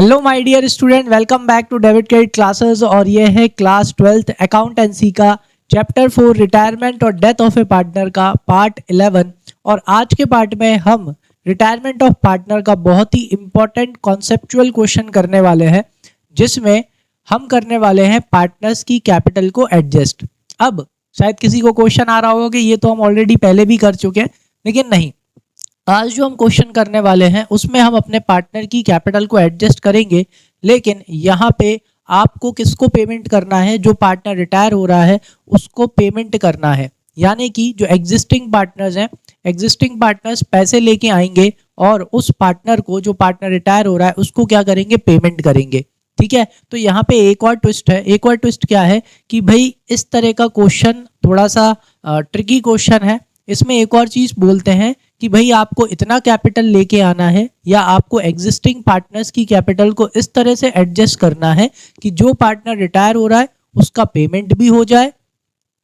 Hello my dear student, welcome back to debit credit classes. और ये है class 12th accountancy का chapter 4 retirement और डेथ ऑफ ए पार्टनर का part 11। और आज के पार्ट में हम रिटायरमेंट ऑफ पार्टनर का बहुत ही इंपॉर्टेंट कॉन्सेप्चुअल क्वेश्चन करने वाले हैं, जिसमें हम करने वाले हैं पार्टनर्स की कैपिटल को एडजस्ट। अब शायद किसी को क्वेश्चन आ रहा होगा कि ये तो हम ऑलरेडी पहले भी कर चुके हैं, लेकिन नहीं, आज जो हम क्वेश्चन करने वाले हैं उसमें हम अपने पार्टनर की कैपिटल को एडजस्ट करेंगे। लेकिन यहाँ पे आपको किसको पेमेंट करना है? जो पार्टनर रिटायर हो रहा है उसको पेमेंट करना है। यानी कि जो एग्जिस्टिंग पार्टनर्स हैं, एग्जिस्टिंग पार्टनर्स पैसे लेके आएंगे और उस पार्टनर को, जो पार्टनर रिटायर हो रहा है, उसको क्या करेंगे? पेमेंट करेंगे। ठीक है, तो यहाँ पे एक और ट्विस्ट है। एक और ट्विस्ट क्या है कि भाई इस तरह का क्वेश्चन थोड़ा सा ट्रिकी क्वेश्चन है। इसमें एक और चीज बोलते हैं कि भाई आपको इतना कैपिटल लेके आना है या आपको एग्जिस्टिंग पार्टनर्स की कैपिटल को इस तरह से एडजस्ट करना है कि जो पार्टनर रिटायर हो रहा है उसका पेमेंट भी हो जाए,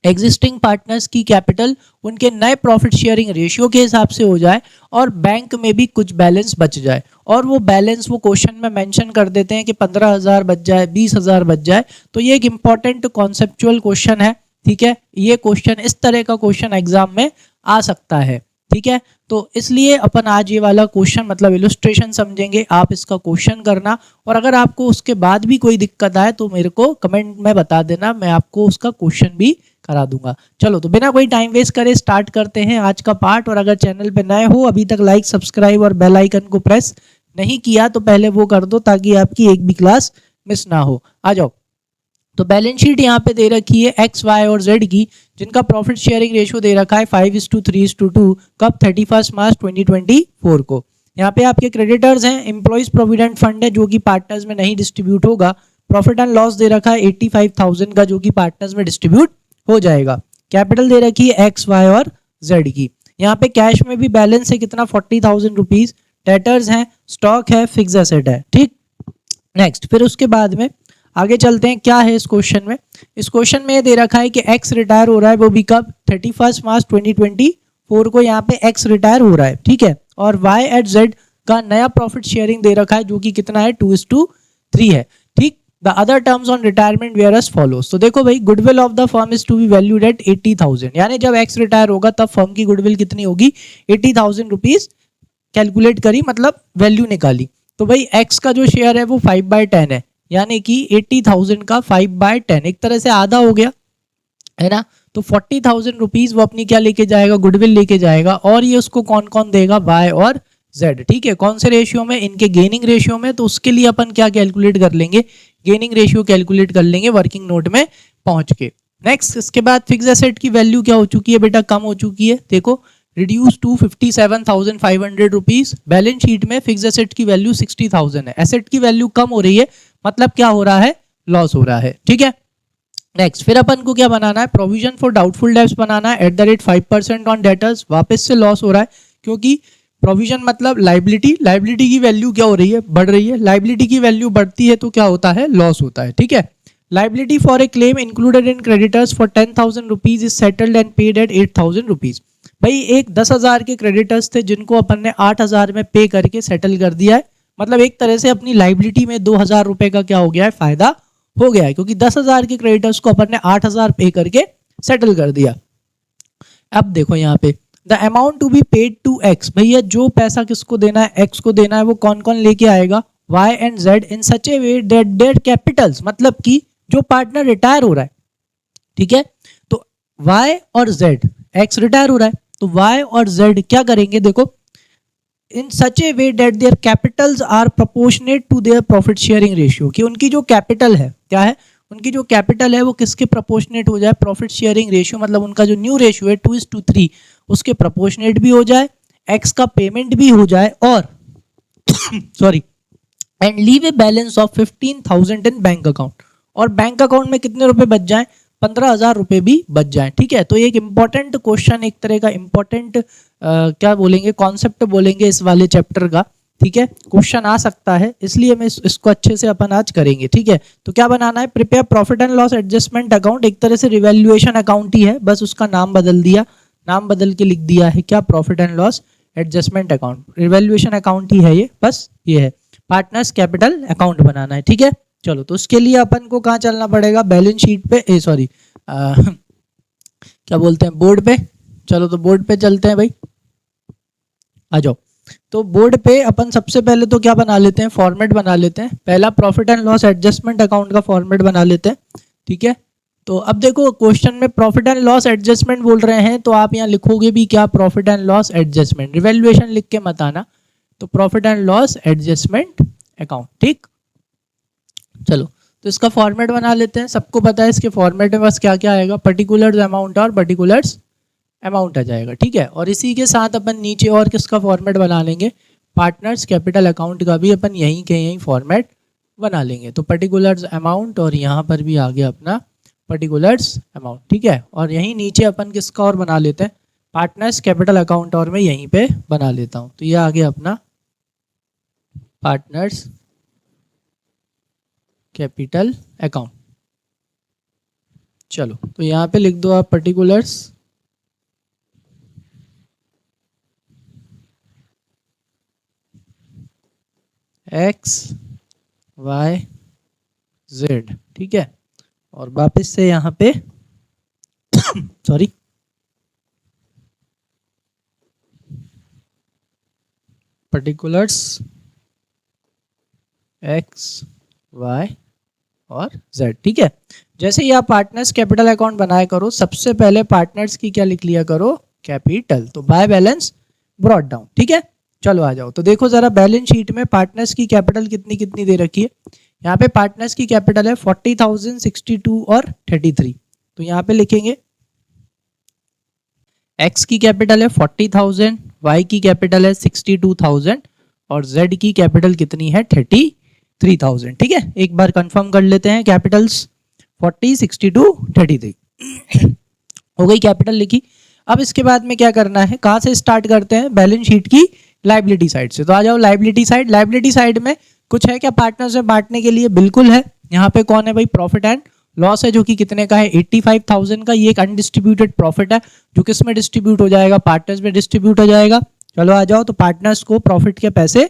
एग्जिस्टिंग पार्टनर्स की कैपिटल उनके नए प्रॉफिट शेयरिंग रेशियो के हिसाब से हो जाए और बैंक में भी कुछ बैलेंस बच जाए। और वो बैलेंस वो क्वेश्चन में मेंशन कर देते हैं कि 15,000 बच जाए, 20,000 बच जाए। तो ये एक इंपॉर्टेंट कॉन्सेप्चुअल क्वेश्चन है। ठीक है, ये क्वेश्चन, इस तरह का क्वेश्चन एग्जाम में आ सकता है। ठीक है, तो इसलिए अपन आज ये वाला क्वेश्चन मतलब इलस्ट्रेशन समझेंगे। आप इसका क्वेश्चन करना, और अगर आपको उसके बाद भी कोई दिक्कत आए तो मेरे को कमेंट में बता देना, मैं आपको उसका क्वेश्चन भी करा दूंगा। चलो, तो बिना कोई टाइम वेस्ट करे स्टार्ट करते हैं आज का पार्ट। और अगर चैनल पे नए हो, अभी तक लाइक, सब्सक्राइब और बेल आइकन को प्रेस नहीं किया तो पहले वो कर दो, ताकि आपकी एक भी क्लास मिस ना हो। आ जाओ। तो बैलेंस शीट यहाँ पे दे रखी है एक्स, वाई और जेड की, जिनका प्रॉफिट शेयरिंग रेशियो दे रखा है 5:3:2। कब? 31 मार्च 2024 को। यहाँ पे आपके क्रेडिटर्स हैं, एम्प्लॉइज प्रोविडेंट फंड है जो कि पार्टनर्स में नहीं डिस्ट्रीब्यूट होगा। प्रॉफिट एंड लॉस दे रखा है 85,000 का, जो कि पार्टनर्स में डिस्ट्रीब्यूट हो जाएगा। कैपिटल दे रखी है एक्स, वाई और जेड की। यहाँ पे कैश में भी बैलेंस है कितना? 40,000 रुपीज। डेटर्स हैं, स्टॉक है, फिक्स एसेट है। ठीक, नेक्स्ट। फिर उसके बाद में आगे चलते हैं। क्या है इस क्वेश्चन में? इस क्वेश्चन में ये दे रखा है कि एक्स रिटायर हो रहा है, वो भी कब? 31 मार्च 2024 को यहाँ पे एक्स रिटायर हो रहा है। ठीक है, और वाई एट जेड का नया प्रॉफिट शेयरिंग दे रखा है, जो कि कितना है? 2:3 है। ठीक, the other terms on retirement were as follows. तो देखो भाई, goodwill of the firm is to be valued at 80,000। यानी जब एक्स रिटायर होगा तब फर्म की गुडविल कितनी होगी? 80,000 रुपीज कैलकुलेट करी, मतलब वैल्यू निकाली। तो भाई एक्स का जो शेयर है वो 5/10 है, यानी कि 80,000 का 5/10 एक तरह से आधा हो गया, है ना। तो 40,000 रुपीज वो अपनी क्या लेके जाएगा? गुडविल लेके जाएगा। और ये उसको कौन कौन देगा? वाई और जेड। ठीक है, कौन से रेशियो में? इनके गेनिंग रेशियो में। तो उसके लिए अपन क्या कैलकुलेट कर लेंगे? गेनिंग रेशियो कैलकुलेट कर लेंगे वर्किंग नोट में पहुंच के। नेक्स्ट, इसके बाद फिक्स एसेट की वैल्यू क्या हो चुकी है बेटा? कम हो चुकी है। देखो, reduce to 57,500 rupees. Balance sheet में फिक्स एसेट की वैल्यू 60,000 है। एसेट की वैल्यू कम हो रही है, मतलब क्या हो रहा है? लॉस हो रहा है। ठीक है, नेक्स्ट। फिर अपन को क्या बनाना है? प्रोविजन फॉर डाउटफुल डेब्ट्स बनाना है @ 5% ऑन डेटर्स। वापस से लॉस हो रहा है, क्योंकि प्रोविजन मतलब लाइबिलिटी, लाइबिलिटी की वैल्यू क्या हो रही है? बढ़ रही है। लाइबिलिटी की वैल्यू बढ़ती है तो क्या होता है? लॉस होता है। ठीक है, liability for a claim included in creditors for 10,000 rupees is settled and paid at 8,000 rupees. भाई एक 10,000 के क्रेडिटर्स थे जिनको अपन ने 8,000 में पे करके सेटल कर दिया है। मतलब एक तरह से अपनी लाइबिलिटी में 2,000 रुपए का क्या हो गया है? फायदा हो गया है, क्योंकि 10,000 के क्रेडिटर्स को अपन ने 8,000 पे करके सेटल कर दिया। अब देखो यहाँ पे, the amount to be paid to x. भैया जो पैसा किसको देना है? एक्स को देना है। वो कौन कौन लेके आएगा? Y and z in such a way that their capitals, मतलब कि जो पार्टनर रिटायर हो रहा है, ठीक है, तो वाई और जेड, एक्स रिटायर हो रहा है तो वाई और जेड क्या करेंगे? देखो, in such a way that their capitals are proportionate to their profit sharing ratio. कि उनकी जो कैपिटल है, क्या है? उनकी जो कैपिटल है वो किसके प्रोपोर्शनेट हो जाए? प्रॉफिट शेयरिंग रेशियो, मतलब उनका जो न्यू रेशियो है 2:3, उसके प्रोपोर्शनेट भी हो जाए, एक्स का पेमेंट भी हो जाए, और sorry, and leave a balance of 15,000 in bank account. और बैंक अकाउंट में कितने रुपए बच जाएं? 15,000 रुपए भी बच जाएं। ठीक है, तो ये एक इंपॉर्टेंट क्वेश्चन, एक तरह का इंपॉर्टेंट क्या बोलेंगे, कॉन्सेप्ट बोलेंगे इस वाले चैप्टर का। ठीक है, क्वेश्चन आ सकता है, इसलिए मैं इसको अच्छे से अपन आज करेंगे। ठीक है, तो क्या बनाना है? Prepare profit and loss adjustment account. एक तरह से रिवैल्यूएशन अकाउंट ही है, बस उसका नाम बदल दिया, नाम बदल के लिख दिया है क्या? Profit and loss adjustment account. Revaluation account ही है ये, बस ये है। पार्टनर्स कैपिटल अकाउंट बनाना है, ठीक है। चलो तो उसके लिए अपन को कहाँ चलना पड़ेगा, बैलेंस शीट पे, सॉरी क्या बोलते हैं, बोर्ड पे। चलो तो बोर्ड पे चलते हैं भाई, आ जाओ। तो बोर्ड पे अपन सबसे पहले तो क्या बना लेते हैं, फॉर्मेट बना लेते हैं। पहला profit and loss adjustment account का फॉर्मेट बना लेते हैं, ठीक है। तो अब देखो क्वेश्चन में प्रॉफिट एंड लॉस एडजस्टमेंट बोल रहे हैं, तो आप यहाँ लिखोगे भी क्या, profit and loss adjustment, revaluation लिख के मत आना। तो profit and loss adjustment account, ठीक। चलो तो इसका फॉर्मेट बना लेते हैं। सबको पता है इसके फॉर्मेट में बस क्या क्या आएगा, पर्टिकुलर्स अमाउंट और पर्टिकुलर्स अमाउंट आ जाएगा, ठीक है। और इसी के साथ अपन नीचे और किसका फॉर्मेट बना लेंगे, पार्टनर्स कैपिटल अकाउंट का भी अपन यहीं के यहीं फॉर्मेट बना लेंगे। तो पर्टिकुलर्स अमाउंट और यहाँ पर भी आ गया अपना पर्टिकुलर्स अमाउंट, ठीक है। और यहीं नीचे अपन किसका और बना लेते हैं, पार्टनर्स कैपिटल अकाउंट, और मैं यहीं पे बना लेता हूँ। तो ये आ गया अपना पार्टनर्स कैपिटल अकाउंट। चलो तो यहाँ पे लिख दो आप पर्टिकुलर्स एक्स वाई जेड, ठीक है। और वापस से यहाँ पे सॉरी पर्टिकुलर्स एक्स वाई और जेड, ठीक है। जैसे ही आप पार्टनर्स कैपिटल अकाउंट बनाया करो, सबसे पहले पार्टनर्स की क्या लिख लिया करो, कैपिटल। तो बाय बैलेंस ब्रॉट डाउन, ठीक है। चलो आ जाओ। तो देखो जरा बैलेंस शीट में पार्टनर्स की कैपिटल कितनी कितनी दे रखी है। यहाँ पे पार्टनर्स की कैपिटल है 40,000, 62 और 33। तो यहाँ पे लिखेंगे एक्स की कैपिटल है 40,000, वाई की कैपिटल है 62,000 और जेड की कैपिटल कितनी है 33,000, ठीक है। एक बार कंफर्म कर लेते हैं, कैपिटल्स 40, 62, 33 हो गई, कैपिटल लिखी। अब इसके बाद में क्या करना है, कहाँ से स्टार्ट करते हैं, बैलेंस शीट की लायबिलिटी साइड से। तो आ जाओ लायबिलिटी साइड। लायबिलिटी साइड में कुछ है क्या पार्टनर्स में बांटने के लिए, बिल्कुल है। यहाँ पे कौन है भाई, प्रॉफिट एंड लॉस है, जो कि कितने का है 85,000 का। ये एक अनडिस्ट्रीब्यूटेड प्रॉफिट है जो किस में डिस्ट्रीब्यूट हो जाएगा, पार्टनर्स में डिस्ट्रीब्यूट हो जाएगा। चलो आ जाओ। तो पार्टनर्स को प्रॉफिट के पैसे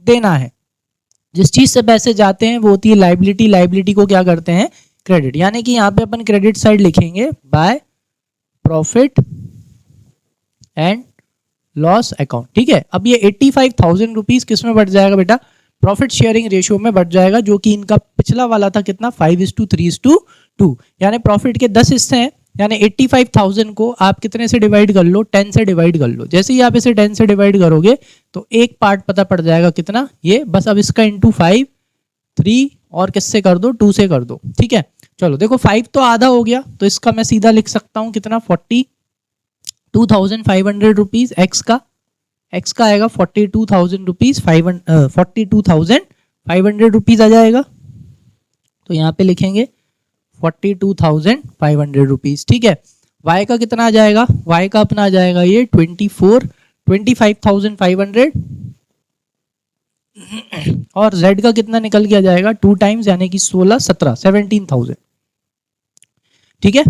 देना है, जिस चीज से पैसे जाते हैं वो होती है लायबिलिटी। लायबिलिटी को क्या करते हैं, क्रेडिट। यानी कि यहाँ पे अपन क्रेडिट साइड लिखेंगे by profit and loss account, ठीक है। अब ये 85,000 रुपीज किस में बढ़ जाएगा बेटा, प्रॉफिट शेयरिंग रेशियो में बढ़ जाएगा, जो कि इनका पिछला वाला था कितना 5:3:2, यानी प्रॉफिट के 10 हिस्से हैं। यानी 85,000 को आप कितने से डिवाइड कर लो, 10 से डिवाइड कर लो। जैसे ही आप इसे 10 से डिवाइड करोगे तो एक पार्ट पता पड़ जाएगा कितना, ये बस। अब इसका इंटू 5, 3 और किससे कर दो, 2 से कर दो, ठीक है। चलो देखो 5 तो आधा हो गया, तो इसका मैं सीधा लिख सकता हूँ कितना 42,500 रुपीज। एक्स का आएगा 42,000 रुपीज, 42,500 रुपीज आ जाएगा। तो यहाँ पे लिखेंगे 42,500 रुपीज, ठीक है। वाई का कितना आ जाएगा, वाई का अपना आ जाएगा ये 25,500 और जेड का कितना निकल के आ जाएगा 2 टाइम्स, यानी कि 16, 17, 17,000, ठीक है।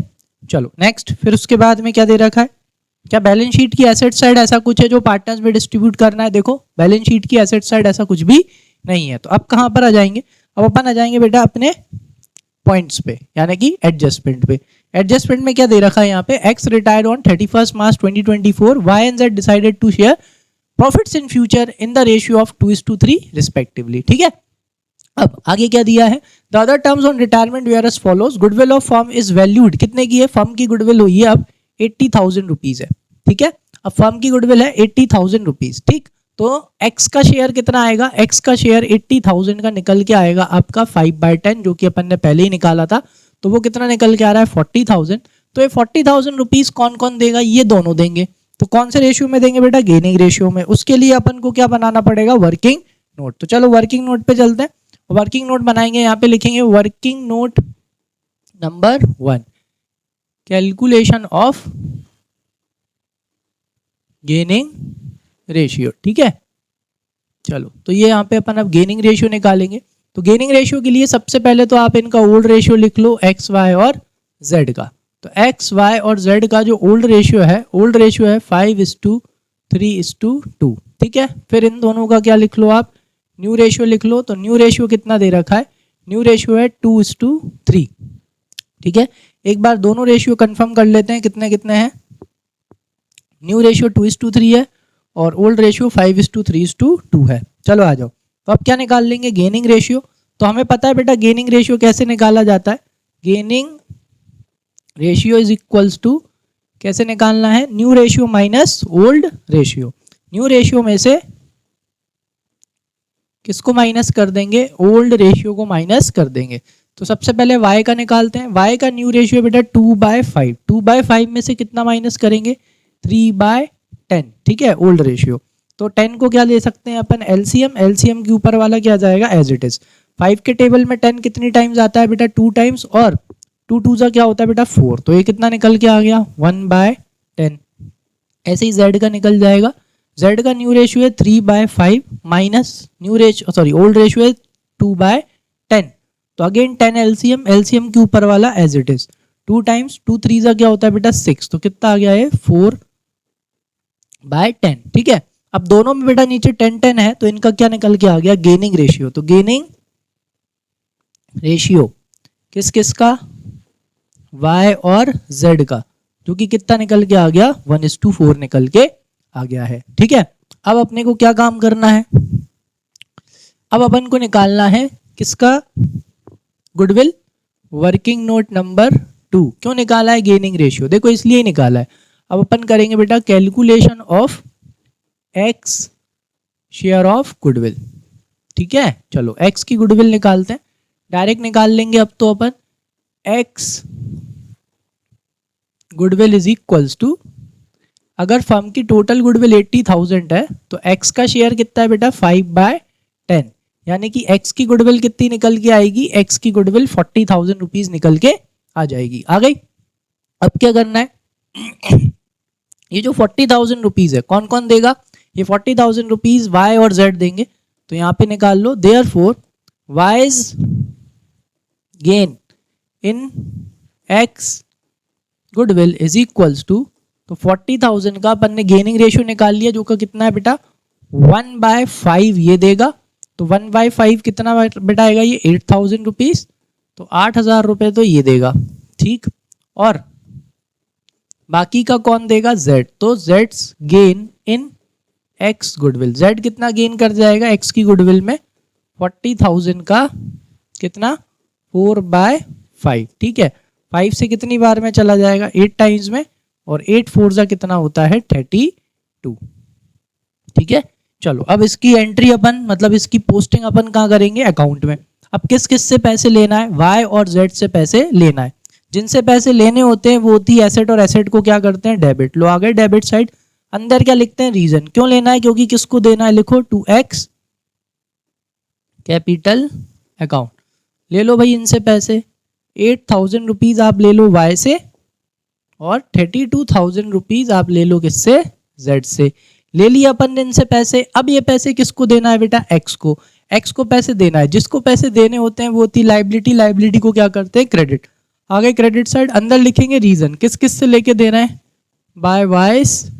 चलो नेक्स्ट, फिर उसके बाद में क्या दे रखा है, क्या बैलेंस शीट की एसेट साइड ऐसा कुछ है जो पार्टनर्स में डिस्ट्रीब्यूट करना है। देखो बैलेंस शीट की एसेट साइड ऐसा कुछ भी नहीं है। तो अब कहां पर आ जाएंगे, अब अपन आ जाएंगे बेटा अपने पॉइंट्स पे, यानी कि एडजस्टमेंट पे। एडजस्टमेंट में क्या दे रखा है यहाँ पे, x retired on 31 March 2024, y and z decided to share profits in future in the ratio of 2:3 respectively, ठीक है। अब आगे क्या दिया है, the other terms on retirement were as follows, goodwill of firm is valued, कितने की है, फर्म की गुडविल हुई है अब 80,000 रुपीज है, ठीक है। अब फर्म की गुडविल है 80,000 रुपीज, ठीक। तो एक्स का शेयर कितना आएगा, एक्स का शेयर 80,000 का निकल के आएगा आपका 5/10, जो कि अपन ने पहले ही निकाला था। तो वो कितना निकल के आ रहा है 40,000। तो ये 40,000 रुपीज कौन कौन देगा, ये दोनों देंगे। तो कौन से रेशियो में देंगे बेटा, गेनिंग रेशियो में। उसके लिए अपन को क्या बनाना पड़ेगा, वर्किंग नोट। तो चलो वर्किंग नोट पे चलते हैं। वर्किंग नोट बनाएंगे, यहाँ पे लिखेंगे working note number 1, calculation of gaining ratio, ठीक है। चलो तो ये यहाँ पे अपन अब गेनिंग रेशियो निकालेंगे। तो गेनिंग रेशियो के लिए सबसे पहले तो आप इनका ओल्ड रेशियो लिख लो, एक्स वाई और जेड का। तो एक्स वाई और जेड का जो ओल्ड रेशियो है 5:3:2, ठीक है। फिर इन दोनों का क्या लिख लो आप, न्यू रेशियो लिख लो। तो न्यू रेशियो कितना दे रखा है, न्यू रेशियो है 2:3। ठीक है, एक बार दोनों रेशियो कंफर्म कर लेते हैं कितने कितने हैं। न्यू रेशियो 2:3 है और ओल्ड रेशियो 5:3:2 है। चलो आ जाओ, तो अब क्या निकाल लेंगे, गेनिंग रेशियो। तो हमें पता है बेटा गेनिंग रेशियो कैसे निकाला जाता है, gaining ratio is equals to, कैसे निकालना है, new ratio minus old ratio. New ratio में से किसको माइनस कर देंगे, ओल्ड रेशियो को माइनस कर देंगे। तो सबसे पहले y का निकालते हैं। y का न्यू रेशियो बेटा 2/5, 2/5 में से कितना माइनस करेंगे, 3/10। ठीक है, ओल्ड रेशियो। तो 10 को क्या ले सकते हैं अपन, एलसीएम। एलसीएम के ऊपर वाला क्या जाएगा, एज इट इज। 5 के टेबल में 10 कितनी टाइम्स आता है बेटा, 2 टाइम्स, और 2 2 क्या होता है बेटा 4। तो ये कितना निकल के आ गया, 1/10। ऐसे ही z का निकल जाएगा। z का न्यू रेशियो है 3/5 minus new ratio, sorry old ratio है 2/10। तो अगेन 10 एलसीएम, एलसीएम के ऊपर वाला एज इट इज। 2 टाइम्स 2 3 क्या होता है बेटा 6। तो कितना आ गया है, 4/10। ठीक है, अब दोनों में बेटा नीचे 10 10 है, तो इनका क्या निकल के आ गया, गेनिंग रेशियो। तो गेनिंग रेशियो किस किस का, y और z का, जो कि कितना निकल के आ गया, 1:4 निकल के आ गया है। ठीक है, अब अपने को क्या काम करना है, अब अपन को निकालना है किसका, गुडविल वर्किंग नोट नंबर 2। क्यों निकाला है गेनिंग रेशियो, देखो इसलिए ही निकाला है। अब अपन करेंगे बेटा calculation of x share of goodwill. ठीक है, चलो एक्स की गुडविल निकालते हैं, डायरेक्ट निकाल लेंगे अब तो अपन। X goodwill is equals to, अगर फर्म की टोटल गुडविल 80,000 है तो एक्स का शेयर कितना है बेटा 5/10, यानी कि एक्स की गुडविल कितनी निकल के आएगी, एक्स की गुडविल 40,000 रुपीज निकल के आ जाएगी। आ गई। अब क्या करना है, ये जो 40,000 रुपीज है कौन कौन देगा, ये 40,000 रुपीज वाई और जेड देंगे। तो यहाँ पे निकाल लो, therefore Y's gain in X goodwill is equals to, तो 40,000 का अपन ने गेनिंग रेशियो निकाल लिया, जो का कितना है बेटा 1/5 ये देगा। तो 1/5 कितना बेटा आएगा, ये 8,000 रुपीज। तो 8,000 रुपये तो ये देगा। ठीक, और बाकी का कौन देगा, z। तो Jades gain in X goodwill, z कितना गेन कर जाएगा एक्स की गुडविल में, 40,000 का कितना 4/5। ठीक है, 5 से कितनी बार में चला जाएगा, 8 टाइम्स में, और 8 4 कितना होता है 32। ठीक है, चलो अब इसकी एंट्री अपन, मतलब इसकी पोस्टिंग अपन कहाँ करेंगे, अकाउंट में। अब किस किस से पैसे लेना है, y और z से पैसे लेना है। जिनसे पैसे लेने होते हैं वो होती है एसेट, और एसेट को क्या करते हैं, डेबिट। लो आ गए डेबिट साइड, अंदर क्या लिखते हैं, रीजन। क्यों लेना है, क्योंकि किसको देना है, लिखो टू एक्स कैपिटल अकाउंट। ले लो भाई इनसे पैसे, 8,000 रुपीज आप ले लो y से, और 32,000 रुपीज आप ले लो किससे, z से। ले लिया अपन ने इनसे पैसे। अब ये पैसे किसको देना है बेटा, x को। x को पैसे देना है, जिसको पैसे देने होते हैं वो होती लाइबिलिटी, लाइबिलिटी को क्या करते हैं, क्रेडिट। आगे क्रेडिट साइड, अंदर लिखेंगे रीजन, किस किस से लेके देना है, बाय वाइस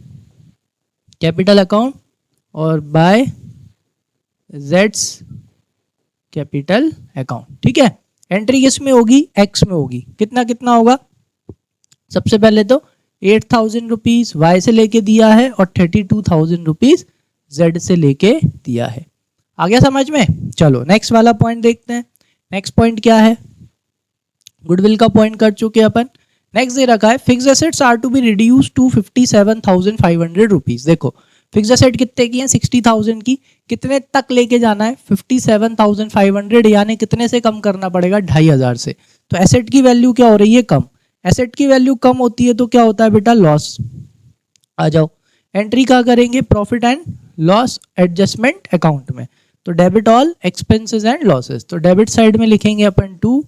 कैपिटल अकाउंट और बाय जेड्स कैपिटल अकाउंट। ठीक है, एंट्री किस में होगी, एक्स में होगी। कितना कितना होगा, सबसे पहले तो 8,000 रुपीज वाई से लेके दिया है, और 32,000 रुपीज जेड से लेके दिया है। आ गया समझ में। चलो नेक्स्ट वाला पॉइंट देखते हैं। नेक्स्ट पॉइंट क्या है, गुडविल का पॉइंट कर चुके अपन। नेक्स्ट दे रखा है, fix assets are to be reduce to 57,500 rupees. देखो फिक्स एसेट कितने की है, 60,000 की। कितने तक लेके जाना है, 57,500, यानी कितने से कम करना पड़ेगा, 2,500 से। तो एसेट की वैल्यू क्या हो रही है, कम। एसेट की वैल्यू कम होती है तो क्या होता है बेटा, लॉस। आ जाओ, एंट्री क्या करेंगे, profit and loss adjustment account में। तो debit all expenses and losses. तो डेबिट साइड में लिखेंगे अपन टू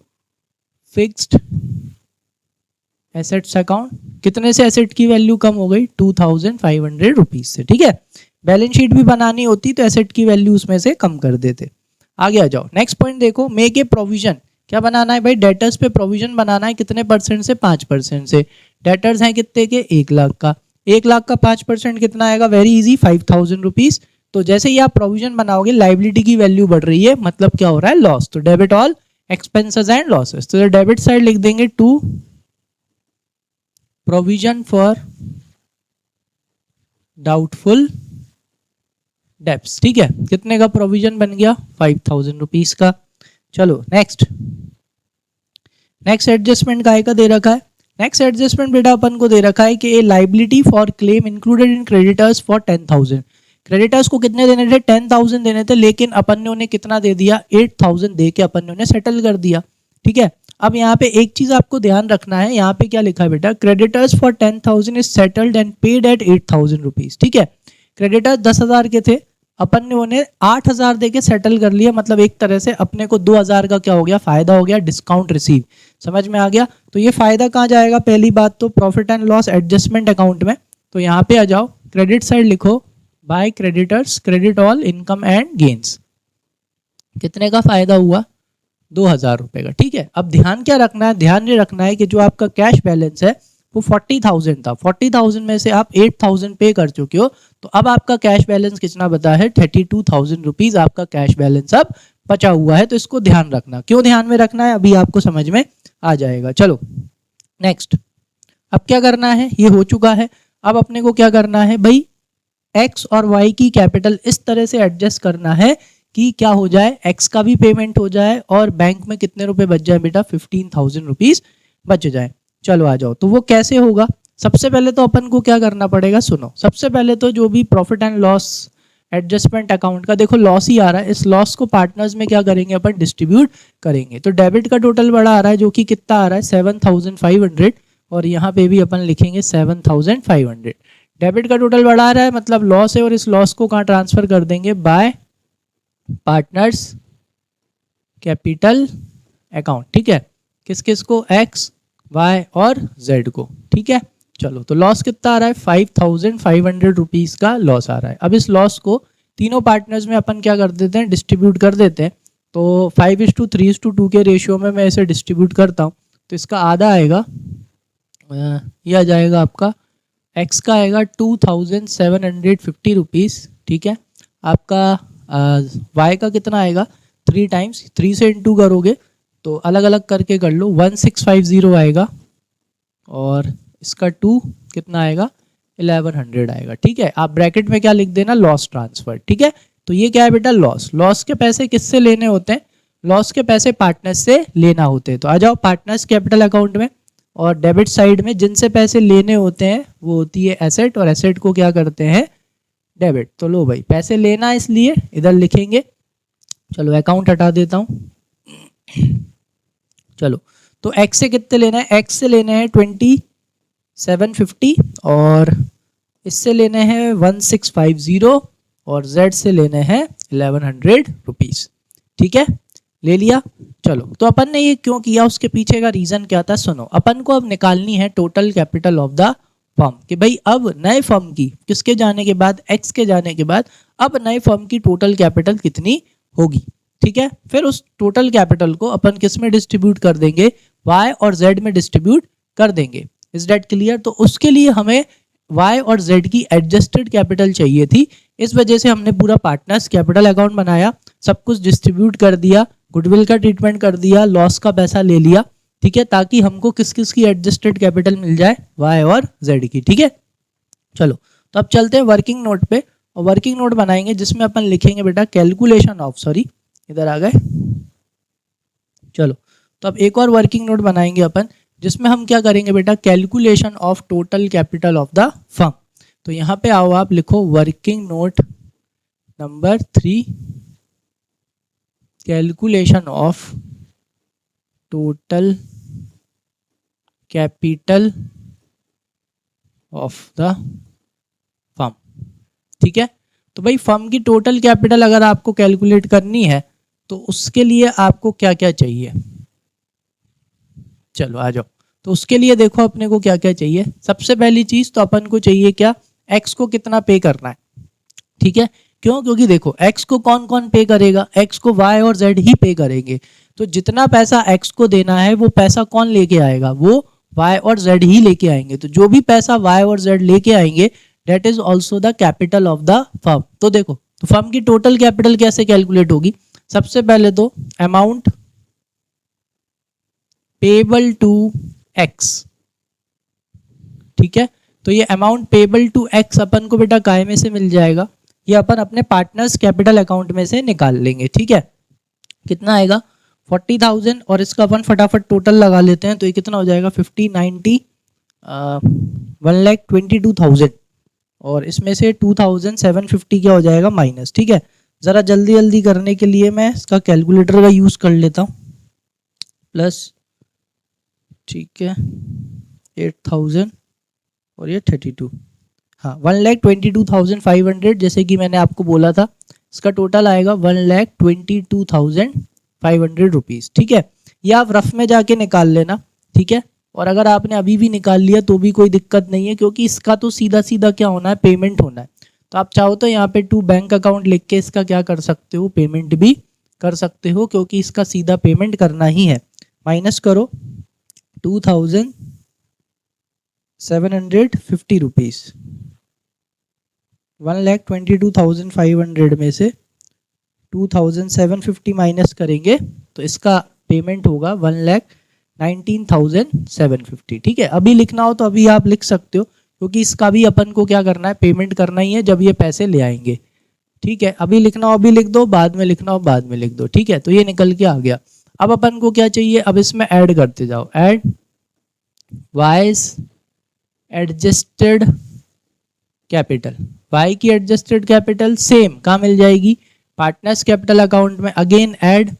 फिक्स्ड एसेट्स अकाउंट। कितने से एसेट की वैल्यू कम हो गई, 2,500 रुपीज से। ठीक है, बैलेंस शीट भी बनानी होती तो एसेट की वैल्यू उसमें से कम कर देते। आगे आ जाओ, नेक्स्ट पॉइंट देखो, मेक ए प्रोविजन। क्या बनाना है भाई, डेटर्स पे प्रोविजन बनाना है। कितने परसेंट से, 5% से। डेटर्स हैं कितने के, 1 लाख का। 1 लाख का 5% कितना आएगा, वेरी इजी, 5,000 रुपीज। तो जैसे ही आप प्रोविजन बनाओगे लाइबिलिटी की वैल्यू बढ़ रही है, मतलब क्या हो रहा है, लॉस। तो debit all expenses and losses. तो डेबिट साइड लिख देंगे to provision for doubtful debts. ठीक है, कितने का प्रोविजन बन गया, 5000 रुपीज का। चलो नेक्स्ट एडजस्टमेंट काय का दे रखा है। नेक्स्ट एडजस्टमेंट बेटा अपन को दे रखा है कि a liability for claim included in creditors for 10,000। Creditors को कितने देने थे, 10,000 देने थे, लेकिन अपन ने उन्हें कितना दे दिया, 8,000 दे के अपन ने उन्हें सेटल कर दिया। ठीक है, अब यहाँ पे एक चीज आपको ध्यान रखना है, यहाँ पे क्या लिखा है बेटा, creditors for 10,000 is settled and paid at 8,000 rupees. ठीक है, क्रेडिटर्स 10,000 के थे, अपन ने उन्हें 8,000 दे के सेटल कर लिया, मतलब एक तरह से अपने को 2,000 का क्या हो गया, फायदा हो गया, डिस्काउंट रिसीव। समझ में आ गया। तो ये फायदा कहाँ जाएगा, पहली बात तो profit and loss adjustment account में। तो यहाँ पे आ जाओ, क्रेडिट साइड लिखो by creditors credit all income and gains. कितने का फायदा हुआ, 2,000 रुपए का। ठीक है, अब ध्यान क्या रखना है, ध्यान ये रखना है कि जो आपका कैश बैलेंस है वो 40,000 था, 40,000 में से आप 8,000 पे कर चुके हो, तो अब आपका कैश बैलेंस कितना बता है, 32,000 रुपीज आपका कैश बैलेंस अब बचा हुआ है। तो इसको ध्यान रखना, क्यों ध्यान में रखना है अभी आपको समझ में आ जाएगा। चलो नेक्स्ट, अब क्या करना है, ये हो चुका है। अब अपने को क्या करना है भाई, एक्स और वाई की कैपिटल इस तरह से एडजस्ट करना है कि क्या हो जाए, एक्स का भी पेमेंट हो जाए और बैंक में कितने रुपए बच जाए बेटा, 15,000 रुपीज बच जाए। चलो आ जाओ, तो वो कैसे होगा, सबसे पहले तो अपन को क्या करना पड़ेगा, सुनो। सबसे पहले तो जो भी profit and loss adjustment account का देखो लॉस ही आ रहा है, इस लॉस को पार्टनर्स में क्या करेंगे, अपन डिस्ट्रीब्यूट करेंगे। तो डेबिट का टोटल बड़ा आ रहा है, जो कि कितना आ रहा है, 7,500, और यहाँ पे भी अपन लिखेंगे 7,500। डेबिट का टोटल बड़ा आ रहा है, मतलब लॉस है, और इस लॉस को कहाँ ट्रांसफर कर देंगे, बाय पार्टनर्स कैपिटल अकाउंट। ठीक है, किस किस को, एक्स वाई और जेड को। ठीक है, चलो तो लॉस कितना आ रहा है, 5,500 रुपीज का लॉस आ रहा है। अब इस लॉस को तीनों पार्टनर्स में अपन क्या कर देते हैं, डिस्ट्रीब्यूट कर देते हैं। तो 5:3:2 के रेशियो में मैं इसे डिस्ट्रीब्यूट करता हूँ। तो इसका आधा आएगा, ये आ जाएगा आपका, एक्स का आएगा 2,750 रुपीज़। ठीक है, आपका वाई का कितना आएगा, 3 टाइम्स, 3 से इंटू करोगे तो अलग अलग करके कर लो, 1650 आएगा, और इसका 2 कितना आएगा, 1100 आएगा। ठीक है, आप ब्रैकेट में क्या लिख देना, लॉस ट्रांसफर। ठीक है, तो ये क्या है बेटा, लॉस। लॉस के पैसे किससे लेने होते हैं, लॉस के पैसे पार्टनर्स से लेना होते हैं। तो आ जाओ पार्टनर्स कैपिटल अकाउंट में, और डेबिट साइड में जिनसे पैसे लेने होते हैं वो होती है एसेट, और एसेट को क्या करते हैं, डेबिट। तो लो भाई, पैसे लेना इसलिए इधर लिखेंगे। चलो अकाउंट हटा देता हूँ। चलो, तो एक्स से कितने लेना है, एक्स से लेने हैं 2750, और इससे लेने हैं 1650, और जेड से लेने हैं 1100 रुपीज। ठीक है, ले लिया। चलो, तो अपन ने ये क्यों किया, उसके पीछे का रीजन क्या था, सुनो। अपन को अब निकालनी है total capital of the firm, कि भाई अब नए फर्म की, किसके जाने के बाद, एक्स के जाने के बाद, अब नए फर्म की टोटल कैपिटल कितनी होगी। ठीक है, फिर उस टोटल कैपिटल को अपन किस में डिस्ट्रीब्यूट कर देंगे, वाई और जेड में डिस्ट्रीब्यूट कर देंगे। Is that clear. तो उसके लिए हमें वाई और जेड की एडजस्टेड कैपिटल चाहिए थी, इस वजह से हमने पूरा पार्टनर्स कैपिटल अकाउंट बनाया, सब कुछ डिस्ट्रीब्यूट कर दिया, गुडविल का ट्रीटमेंट कर दिया, लॉस का पैसा ले लिया। ठीक है, ताकि हमको किस किस की एडजस्टेड कैपिटल मिल जाए, वाई और जेड की। ठीक है, चलो तो अब चलते हैं वर्किंग नोट पे, और वर्किंग नोट बनाएंगे जिसमें अपन लिखेंगे बेटा कैलकुलेशन ऑफ, सॉरी इधर आ गए। चलो, तो अब एक और वर्किंग नोट बनाएंगे अपन, जिसमें हम क्या करेंगे बेटा, calculation of total capital of the firm. तो यहाँ पे आओ, आप लिखो working note number 3, calculation of total capital of the firm. ठीक है, तो भाई फर्म की टोटल कैपिटल अगर आपको कैलकुलेट करनी है तो उसके लिए आपको क्या क्या चाहिए, चलो आ जाओ। तो उसके लिए देखो अपने को क्या क्या चाहिए। सबसे पहली चीज तो अपन को चाहिए क्या, एक्स को कितना पे करना है। ठीक है, क्यों, क्योंकि देखो एक्स को कौन कौन पे करेगा, एक्स को वाई और जेड ही पे करेंगे। तो जितना पैसा एक्स को देना है वो पैसा कौन लेके आएगा, वो वाई और जेड ही लेके आएंगे। तो जो भी पैसा वाई और जेड लेके आएंगे, that is also the capital of the firm. तो देखो तो फर्म की टोटल कैपिटल कैसे कैलकुलेट होगी? सबसे पहले तो अमाउंट पेबल टू एक्स, ठीक है। तो ये amount payable to x upon को बेटा काय में से मिल जाएगा? ये अपन अपने पार्टनर्स कैपिटल अकाउंट में से निकाल लेंगे, ठीक है। कितना आएगा? 40,000 और इसका अपन फटाफट टोटल लगा लेते हैं। तो ये कितना हो जाएगा? 50, 90, 1,22,000 और इसमें से 2,750 क्या हो जाएगा? माइनस, ठीक है। ज़रा जल्दी जल्दी करने के लिए मैं इसका कैलकुलेटर का यूज़ कर लेता हूँ। प्लस, ठीक है, 8,000 और ये 32, हाँ 1,22,500, जैसे कि मैंने आपको बोला था इसका टोटल आएगा 1,22,500 रुपीज़, ठीक है। ये आप रफ में जाके निकाल लेना, ठीक है। और अगर आपने अभी भी निकाल लिया तो भी कोई दिक्कत नहीं है, क्योंकि इसका तो सीधा सीधा क्या होना है? पेमेंट होना है। तो आप चाहो तो यहाँ पे टू बैंक अकाउंट लिख के इसका क्या कर सकते हो? पेमेंट भी कर सकते हो, क्योंकि इसका सीधा पेमेंट करना ही है। माइनस करो 2,750 रुपीज़, 1,22,500 में से 2,750 माइनस करेंगे तो इसका पेमेंट होगा 1,19,750, ठीक है। अभी लिखना हो तो अभी आप लिख सकते हो, क्योंकि इसका भी अपन को क्या करना है? पेमेंट करना ही है जब ये पैसे ले आएंगे, ठीक है। अभी लिखना हो अभी लिख दो, बाद में लिखना हो बाद में लिख दो, ठीक है। तो ये निकल के आ गया। अब अपन को क्या चाहिए? अब इसमें ऐड करते जाओ, add wise adjusted capital. Y की एडजस्टेड कैपिटल सेम कहाँ मिल जाएगी? पार्टनर्स कैपिटल अकाउंट में। अगेन ऐड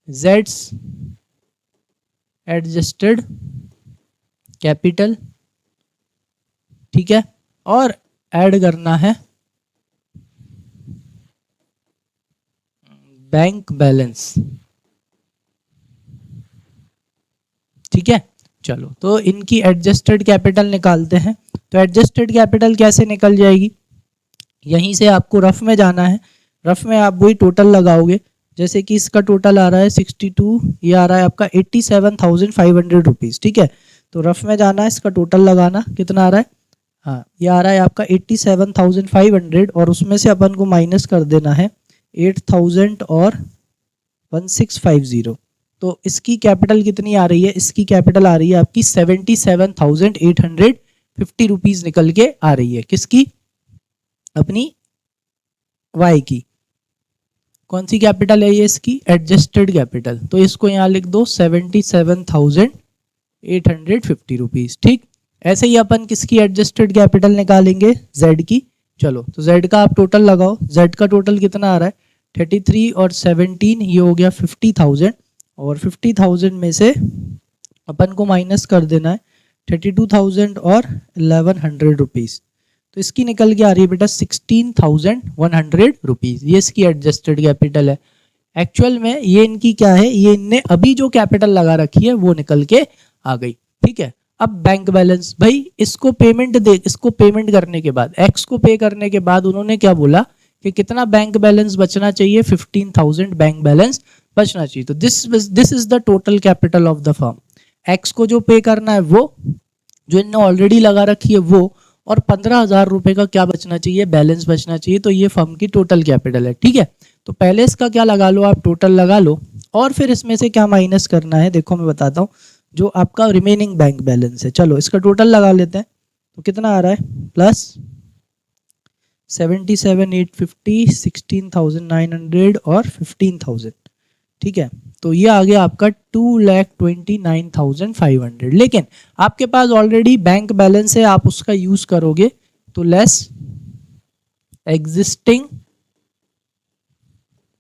जेड्स एडजस्टेड कैपिटल, ठीक है। और ऐड करना है बैंक बैलेंस, ठीक है। चलो तो इनकी एडजस्टेड कैपिटल निकालते हैं। तो एडजस्टेड कैपिटल कैसे निकल जाएगी? यहीं से आपको रफ में जाना है। रफ में आप वही टोटल लगाओगे, जैसे कि इसका टोटल आ रहा है 62, ये आ रहा है आपका 87,500 रुपीज़, ठीक है। तो रफ में जाना है, इसका टोटल लगाना, कितना आ रहा है? हाँ, ये आ रहा है आपका 87,500 और उसमें से अपन को माइनस कर देना है 8,000 और 1,650। तो इसकी कैपिटल कितनी आ रही है? इसकी कैपिटल आ रही है आपकी 77,850 रुपीज़ निकल के आ रही है। किसकी? अपनी वाई की। कौन सी कैपिटल है ये? इसकी एडजस्टेड कैपिटल। तो इसको यहाँ लिख दो 77,850 रुपीज़, ठीक। ऐसे ही अपन किसकी एडजस्टेड कैपिटल निकालेंगे? जेड की। चलो तो जेड का आप टोटल लगाओ। जेड का टोटल कितना आ रहा है? 33 और 17, ये हो गया 50,000 और 50,000 में से अपन को माइनस कर देना है 32,000 और 1,100 रुपीज़। तो इसकी निकल के आ रही है बेटा 16,100 रुपीज़। ये इसकी एडजस्टेड कैपिटल है। एक्चुअल में ये इनकी क्या है? ये इनने अभी जो कैपिटल लगा रखी है वो निकल के आ गई, ठीक है। अब बैंक बैलेंस, भाई इसको पेमेंट करने के बाद, एक्स को पे करने के बाद उन्होंने क्या बोला कि कितना बैंक बैलेंस बचना चाहिए? 15,000 बैंक बैलेंस बचना चाहिए। तो this is the total capital of the firm. X को जो पे करना है वो, जो इनने ऑलरेडी लगा रखी है वो, और 15,000 रुपए का क्या बचना चाहिए? बैलेंस बचना चाहिए। तो ये फर्म की टोटल कैपिटल है, ठीक है। तो पहले इसका क्या लगा लो आप? टोटल लगा लो, और फिर इसमें से क्या माइनस करना है देखो मैं बताता हूँ। जो आपका रिमेनिंग बैंक बैलेंस है, चलो इसका टोटल लगा लेते हैं। तो कितना आ रहा है? प्लस 77,850, 16,900 और 15,000, ठीक है। तो ये आ गया आपका 2,29,500। लेकिन आपके पास ऑलरेडी बैंक बैलेंस है, आप उसका यूज करोगे तो लेस एग्जिस्टिंग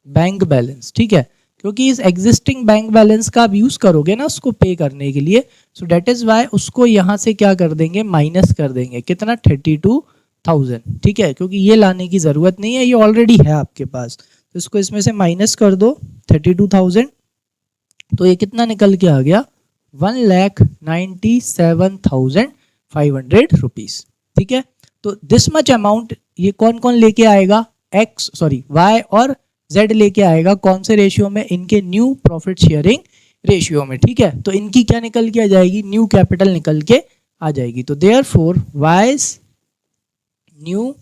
बैंक बैलेंस, ठीक है। क्योंकि इस एग्जिस्टिंग बैंक बैलेंस का आप यूज करोगे ना उसको पे करने के लिए, सो डेट इज वाई उसको यहां से क्या कर देंगे? माइनस कर देंगे। कितना? 32,000, ठीक है। क्योंकि ये लाने की जरूरत नहीं है, ये ऑलरेडी है आपके पास। तो इसको इसमें से माइनस कर दो 32,000। तो ये कितना निकल के आ गया? 1,97,500 रुपीज, ठीक है। तो दिस मच अमाउंट ये कौन कौन लेके आएगा? वाई और जेड लेके आएगा। कौन से रेशियो में? इनके न्यू प्रॉफिट शेयरिंग रेशियो में, ठीक है। तो इनकी क्या निकल के आ जाएगी? न्यू कैपिटल निकल के आ जाएगी। तो therefore wise new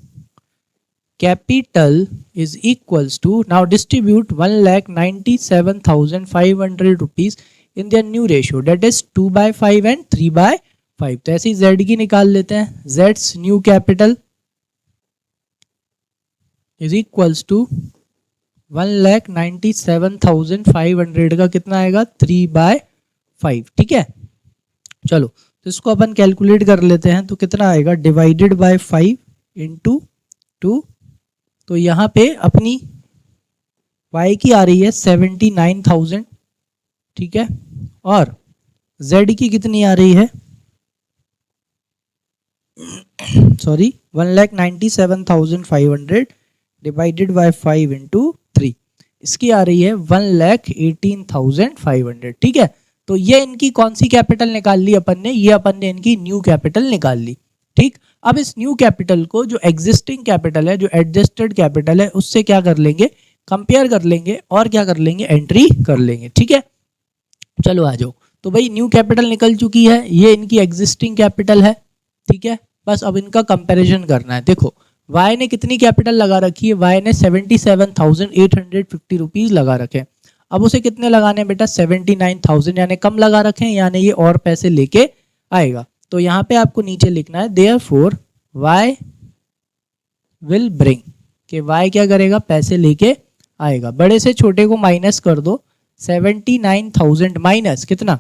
capital is equals to, now distribute 1,97,500 rupees in their new ratio, that is 2/5 and 3/5. तो ऐसे ही z की निकाल लेते हैं. z's new capital is equals to 1,97,500 का कितना आएगा 3/5. ठीक है, चलो तो इसको अपन कैलकुलेट कर लेते हैं. तो कितना आएगा डिवाइडेड बाय 5 इंटू 2. तो यहाँ पे अपनी y की आ रही है 79,000. ठीक है, और z की कितनी आ रही है, सॉरी 1,97,500 डिवाइडेड बाय 5 इंटू 3, इसकी आ रही है 1,18,500. ठीक है, तो ये इनकी कौन सी कैपिटल निकाल ली अपन ने, ये अपन ने इनकी न्यू कैपिटल निकाल ली. ठीक, अब इस न्यू कैपिटल को जो एग्जिस्टिंग कैपिटल है, जो एडजस्टेड कैपिटल है, उससे क्या कर लेंगे, कंपेयर कर लेंगे और क्या कर लेंगे, एंट्री कर लेंगे. ठीक है, चलो आ जाओ. तो भाई न्यू कैपिटल निकल चुकी है, ये इनकी एग्जिस्टिंग कैपिटल है. ठीक है, बस अब इनका कंपैरिजन करना है. देखो y ने कितनी कैपिटल लगा रखी है, y ने 77,850 रुपीज लगा रखे. अब उसे कितने लगाने हैं बेटा 79,000, यानी कम लगा रखे हैं, यानी ये और पैसे लेके आएगा. तो यहाँ पे आपको नीचे लिखना है therefore y will bring, कि y क्या करेगा, पैसे लेके आएगा. बड़े से छोटे को माइनस कर दो, 79,000 माइनस कितना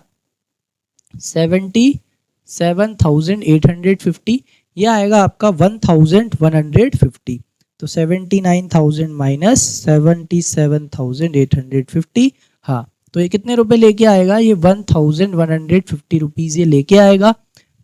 77,850, यह आएगा आपका 1,150. तो 79,000 माइनस 77,850, हाँ तो ये कितने रुपए लेके आएगा, ये 1,150 रुपीज ये लेके आएगा.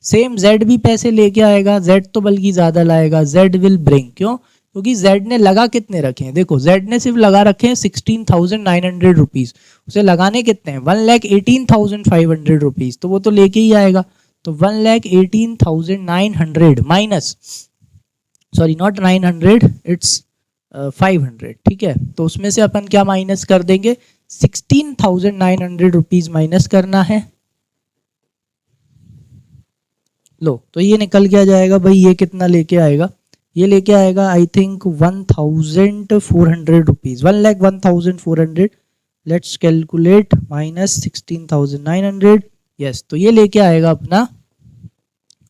सेम z भी पैसे लेके आएगा, z तो बल्कि ज्यादा लाएगा, z विल ब्रिंग. क्यों, क्योंकि z ने लगा कितने रखे हैं, देखो z ने सिर्फ लगा रखे हैं 16,900 रुपीज, उसे लगाने कितने हैं 1,18,500 रुपीज, तो वो तो लेके ही आएगा. तो 1,18,900 माइनस, सॉरी नॉट 900, इट्स 500. ठीक है, तो उसमें से अपन क्या माइनस कर देंगे, 16,900 रुपीज माइनस करना है. लो तो ये निकल के आ जाएगा भाई, ये कितना लेके आएगा, ये लेके आएगा I think 1,400 rupees, 1,01,400. Let's calculate, minus 16,900, yes, तो ये लेके आएगा अपना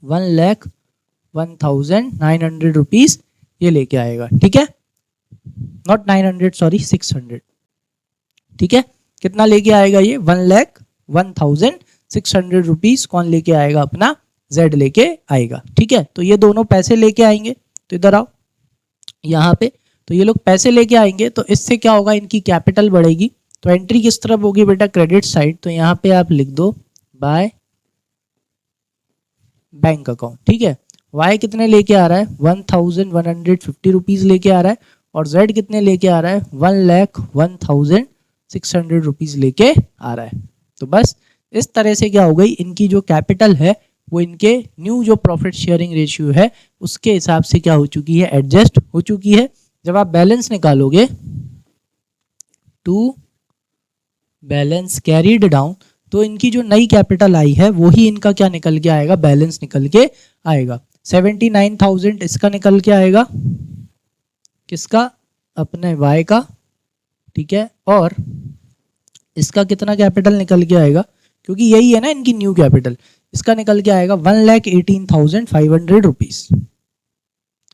1,01,900 रुपीज ये लेके आएगा. ठीक है, नॉट 900, सॉरी 600. ठीक है, कितना लेके आएगा ये 1,01,600 रुपीज कौन लेके आएगा, अपना z लेके आएगा. ठीक है, तो ये दोनों पैसे लेके आएंगे. तो इधर आओ यहाँ पे, तो ये लोग पैसे लेके आएंगे, तो इससे क्या होगा, इनकी कैपिटल बढ़ेगी. तो एंट्री किस तरफ होगी बेटा, क्रेडिट साइड. तो यहाँ पे आप लिख दो बाय बैंक अकाउंट. ठीक है, y कितने लेके आ रहा है 1,150 रुपीज लेके आ रहा है, और z कितने लेके आ रहा है 1,01,600 रुपीज लेके आ रहा है. तो बस इस तरह से क्या हो गई, इनकी जो कैपिटल है वो इनके न्यू जो प्रॉफिट शेयरिंग रेशियो है उसके हिसाब से क्या हो चुकी है, एडजस्ट हो चुकी है. जब आप बैलेंस निकालोगे, टू बैलेंस कैरीड डाउन, तो इनकी जो नई कैपिटल आई है वो ही इनका क्या निकल के आएगा, बैलेंस निकल के आएगा. 79,000 इसका निकल के आएगा, किसका, अपने y का. ठीक है, और इसका कितना कैपिटल निकल के आएगा, क्योंकि यही है ना इनकी न्यू कैपिटल, इसका निकल के आएगा 1,18,500 रुपीज.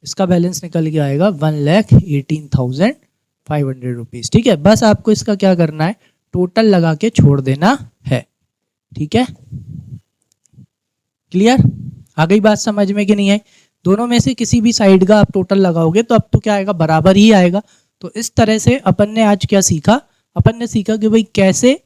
इसका बैलेंस निकल के आएगा 1,18,500 रुपीज. ठीक है, बस आपको इसका क्या करना है, टोटल लगा के छोड़ देना है. ठीक है, क्लियर, आ गई बात समझ में कि नहीं है. दोनों में से किसी भी साइड का आप टोटल लगाओगे तो अब तो क्या आएगा, बराबर ही आएगा. तो इस तरह से अपन ने आज क्या सीखा, अपन ने सीखा कि भाई कैसे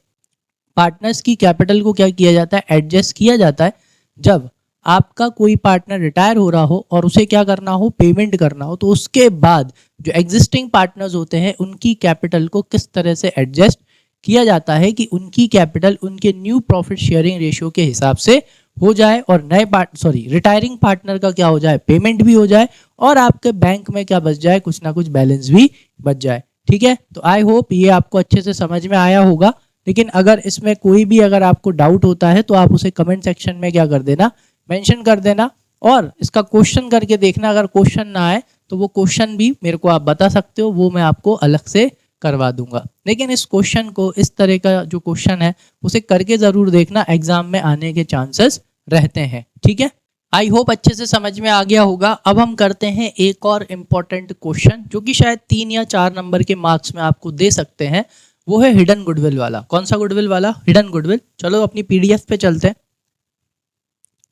पार्टनर्स की कैपिटल को क्या किया जाता है, एडजस्ट किया जाता है. जब आपका कोई पार्टनर रिटायर हो रहा हो और उसे क्या करना हो, पेमेंट करना हो, तो उसके बाद जो एग्जिस्टिंग पार्टनर्स होते हैं उनकी कैपिटल को किस तरह से एडजस्ट किया जाता है कि उनकी कैपिटल उनके न्यू प्रॉफिट शेयरिंग रेशियो के हिसाब से हो जाए, और नए रिटायरिंग पार्टनर का क्या हो जाए, पेमेंट भी हो जाए, और आपके बैंक में क्या बच जाए, कुछ ना कुछ बैलेंस भी बच जाए. ठीक है, तो आई होप ये आपको अच्छे से समझ में आया होगा. लेकिन अगर इसमें कोई भी अगर आपको डाउट होता है तो आप उसे कमेंट सेक्शन में क्या कर देना, मेंशन कर देना, और इसका क्वेश्चन करके देखना. अगर क्वेश्चन ना आए तो वो क्वेश्चन भी मेरे को आप बता सकते हो, वो मैं आपको अलग से करवा दूंगा। लेकिन इस क्वेश्चन को, इस तरह का जो क्वेश्चन है उसे करके ज़रूर देखना, एग्जाम में आने के चांसेस रहते हैं। ठीक है, आई होप अच्छे से समझ में आ गया होगा। अब हम करते हैं एक और इम्पॉर्टेंट क्वेश्चन जो कि शायद 3 या 4 नंबर के मार्क्स में आपको दे सकते हैं। वो है हिडन गुडविल वाला। कौन सा गुडविल वाला? Hidden goodwill. चलो अपनी पीडीएफ पे चलते हैं।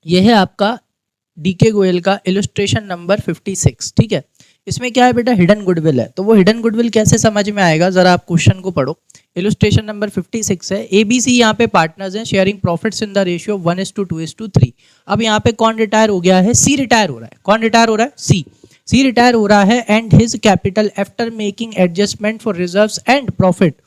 यह है आपका डीके गोयल का इलस्ट्रेशन नंबर 56। ठीक है, इसमें क्या है बेटा? हिडन गुडविल है। तो वो हिडन गुडविल कैसे समझ में आएगा, जरा आप क्वेश्चन को पढ़ो। इलस्ट्रेशन नंबर 56 है, एबीसी यहाँ पे पार्टनर्स हैं, sharing profits in the ratio 1:2:3। अब यहाँ पे कौन रिटायर हो गया है? सी रिटायर हो रहा है। कौन रिटायर हो रहा है? सी रिटायर हो रहा है। And his capital after making adjustment for reserves and profit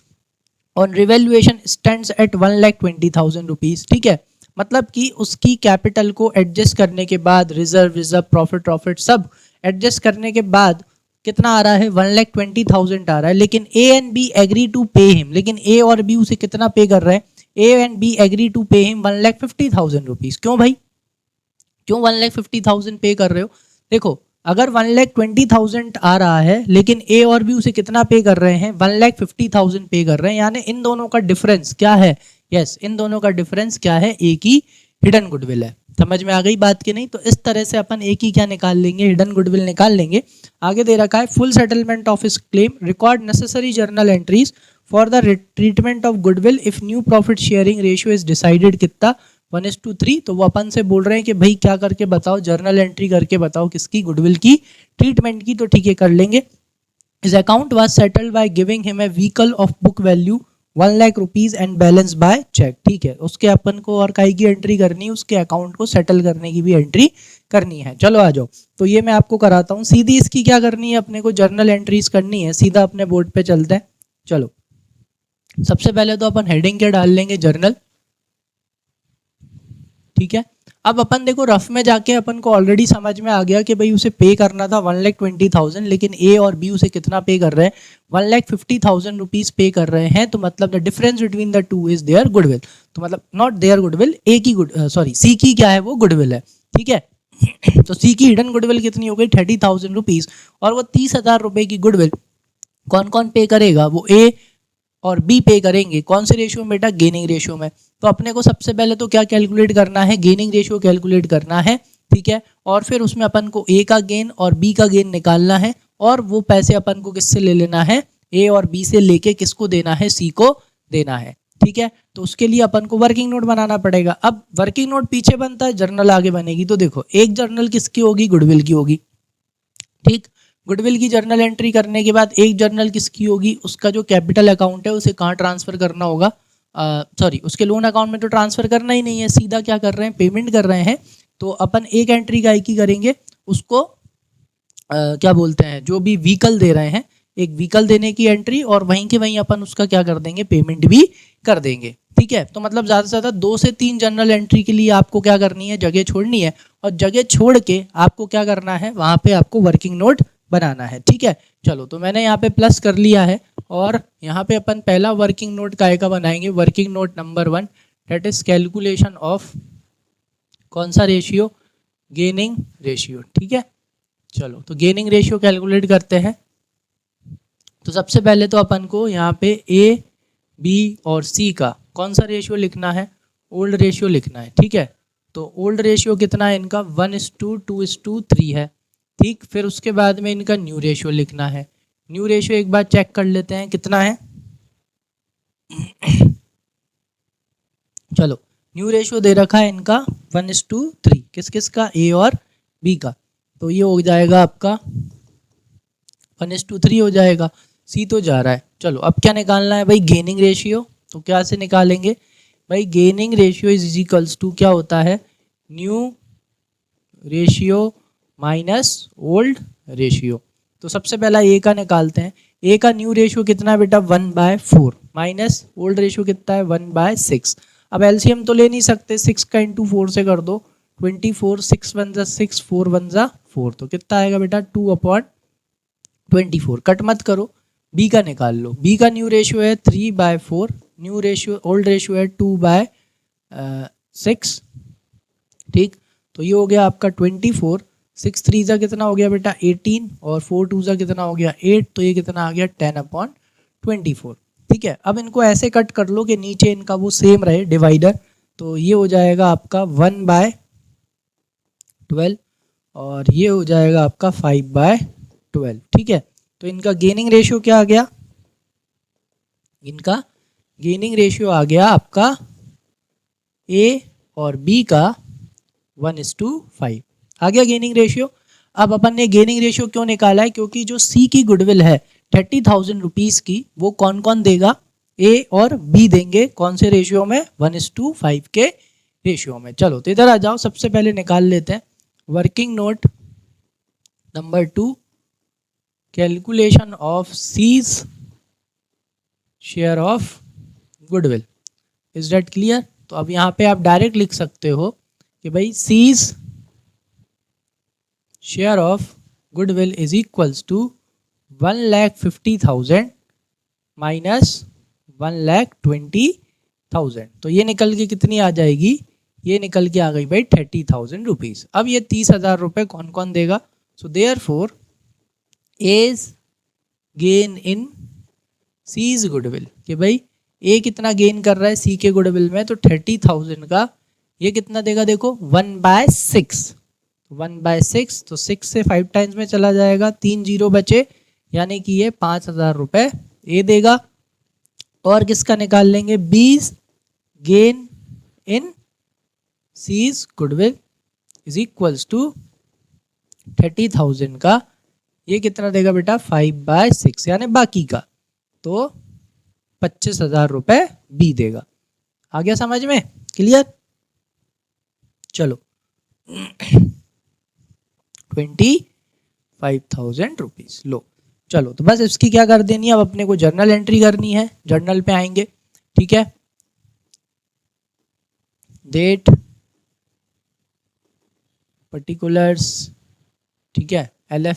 on revaluation stands eight 1,20,000 rupees. ठीक है, मतलब कि उसकी कैपिटल को एडजस्ट करने के बाद, रिजर्व प्रॉफिट सब एडजस्ट करने के बाद कितना आ रहा है? 1,20,000 आ रहा है। लेकिन A and B agree to pay him, लेकिन ए और बी उसे कितना पे कर रहे हैं? A and B agree to pay him 1,50,000 rupees. क्यों भाई, क्यों 1,50,000 पे कर रहे हो? देखो, अगर 1,20,000 आ रहा है लेकिन ए और बी उसे कितना पे कर रहे हैं? 1,50,000 पे कर रहे हैं, यानी इन दोनों का डिफरेंस क्या है? यस, इन दोनों का डिफरेंस क्या है? एक ही हिडन गुडविल है। समझ में आ गई बात की नहीं? तो इस तरह से अपन एक ही क्या निकाल लेंगे? हिडन गुडविल निकाल लेंगे। आगे दे रखा है full settlement of his claim, record necessary journal entries for the treatment of goodwill if new profit sharing ratio is decided कितना? 1:3। तो वो अपन से बोल रहे हैं कि भाई क्या करके बताओ, जर्नल एंट्री करके बताओ किसकी? गुडविल की, ट्रीटमेंट की। तो ठीक है, कर लेंगे। His account was settled by giving him a vehicle of book value 1 lakh rupees and balance by cheque. ठीक है, उसके अपन को और काई की एंट्री करनी है? उसके अकाउंट को सेटल करने की भी एंट्री करनी है। चलो आ जाओ, तो ये मैं आपको कराता हूँ। सीधी इसकी क्या करनी है? अपने को जर्नल एंट्रीज करनी है। सीधा अपने बोर्ड पे चलते हैं। चलो, सबसे पहले तो अपन हेडिंग क्या डाल लेंगे? जर्नल। ठीक है, अब अपन देखो रफ में जाके अपन को ऑलरेडी समझ में आ गया कि भाई उसे पे करना था 1,20,000, लेकिन ए और बी उसे कितना पे कर रहे हैं? 1,50,000 रुपीज पे कर रहे हैं। तो मतलब the difference between the two is their goodwill. तो मतलब नॉट देयर गुडविल, ए की सी की क्या है? वो गुडविल है। ठीक है, तो सी की हिडन गुडविल कितनी हो गई? 30,000 रुपीज। और वो 30,000 रुपए की गुडविल कौन कौन पे करेगा? वो ए और बी पे करेंगे। कौन से रेशियो में बेटा? गेनिंग रेशियो में। तो अपने को सबसे पहले तो क्या कैलकुलेट करना है? गेनिंग रेशियो कैलकुलेट करना है। ठीक है, और फिर उसमें अपन को ए का गेन और बी का गेन निकालना है, और वो पैसे अपन को किससे ले लेना है? ए और बी से लेके किसको देना है? सी को देना है। ठीक है, तो उसके लिए अपन को वर्किंग नोट बनाना पड़ेगा। अब वर्किंग नोट पीछे बनता है, जर्नल आगे बनेगी। तो देखो, एक जर्नल किसकी होगी? गुडविल की होगी। ठीक, गुडविल की जर्नल एंट्री करने के बाद एक जर्नल किसकी होगी? उसका जो कैपिटल अकाउंट है उसे कहाँ ट्रांसफर करना होगा? सॉरी, उसके लोन अकाउंट में तो ट्रांसफर करना ही नहीं है, सीधा क्या कर रहे हैं? पेमेंट कर रहे हैं। तो अपन एक एंट्री का एक ही करेंगे, उसको क्या बोलते हैं, जो भी व्हीकल दे रहे हैं, एक व्हीकल देने की एंट्री, और वहीं के वहीं अपन उसका क्या कर देंगे? पेमेंट भी कर देंगे। ठीक है, तो मतलब ज़्यादा से ज़्यादा 2 से 3 जर्नल एंट्री के लिए आपको क्या करनी है? जगह छोड़नी है, और जगह छोड़ के आपको क्या करना है? वहाँ पे आपको वर्किंग नोट बनाना है। ठीक है, चलो, तो मैंने यहाँ पे प्लस कर लिया है, और यहाँ पे अपन पहला वर्किंग नोट काय का बनाएंगे? Working note number 1, that is calculation of कौन सा रेशियो? Gaining ratio. ठीक है, चलो, तो गेनिंग रेशियो कैलकुलेट करते हैं। तो सबसे पहले तो अपन को यहाँ पे ए, बी और सी का कौन सा रेशियो लिखना है? ओल्ड रेशियो लिखना है। ठीक है, तो ओल्ड रेशियो कितना है इनका? 1:2:3 है। ठीक, फिर उसके बाद में इनका न्यू रेशियो लिखना है। न्यू रेशियो एक बार चेक कर लेते हैं कितना है। चलो, न्यू रेशियो दे रखा है इनका 1:3। किस किस का? ए और बी का। तो ये हो जाएगा आपका 1:3 हो जाएगा। सी तो जा रहा है। चलो, अब क्या निकालना है भाई? Gaining ratio. तो क्या से निकालेंगे भाई? Gaining ratio is equals to क्या होता है? New ratio minus old ratio. तो सबसे पहला ए का निकालते हैं। ए का न्यू रेशियो कितना है बेटा? 1/4 माइनस ओल्ड रेशियो कितना है? 1/6। अब एलसीएम तो ले नहीं सकते, 6 का इंटू 4 से कर दो 24, 6 1 जा 6, 4 1 जा 4। तो कितना आएगा बेटा? 2/24। कट मत करो, बी का निकाल लो। बी का न्यू रेशियो है 3/4, न्यू रेशियो ओल्ड रेशियो है 2/6। ठीक, तो ये हो गया आपका 24 6 3 सा कितना हो गया बेटा 18 और 4 2 सा कितना हो गया 8, तो ये कितना आ गया 10/24। ठीक है, अब इनको ऐसे कट कर लो कि नीचे इनका वो सेम रहे डिवाइडर, तो ये हो जाएगा आपका 1/12 और ये हो जाएगा आपका 5/12। ठीक है, तो इनका गेनिंग रेशियो क्या आ गया, इनका गेनिंग रेशियो आ गया आपका ए और बी का 1:5 आ गया गेनिंग रेशियो। अब अपन ने गेनिंग रेशियो क्यों निकाला है, क्योंकि जो सी की गुडविल है 30,000 रुपीज़ की, वो कौन कौन देगा, ए और बी देंगे, कौन से रेशियो में, 1:5 के रेशियो में। चलो तो इधर आ जाओ, सबसे पहले निकाल लेते हैं working note number 2, calculation of C's share of goodwill. Is that clear? तो अब यहाँ पे आप डायरेक्ट लिख सकते हो कि भाई C's share of goodwill is equals to 1,50,000 minus 1,20,000। तो ये निकल के कितनी आ जाएगी, ये निकल के आ गई भाई 30,000 रुपीज़। अब ये 30,000 रुपये कौन कौन देगा, so therefore as gain in C's goodwill, कि भाई ए कितना गेन कर रहा है सी के गुडविल में, तो 30,000 का ये कितना देगा, देखो 1/6, 1/6, तो 6 से 5 टाइम्स में चला जाएगा, 3 जीरो बचे, यानी कि ये 5,000 रुपये ए देगा। और किसका निकाल लेंगे, 20 gain in C's goodwill is equals to 30,000 का ये कितना देगा बेटा 5/6, यानी बाकी का तो 25,000 रुपये बी देगा। आ गया समझ में, क्लियर? चलो 25,000 रुपीज़ लो। चलो तो बस इसकी क्या कर देनी है, अब अपने को जर्नल एंट्री करनी है, जर्नल पे आएंगे। ठीक है, डेट, पर्टिकुलर्स, ठीक है, LF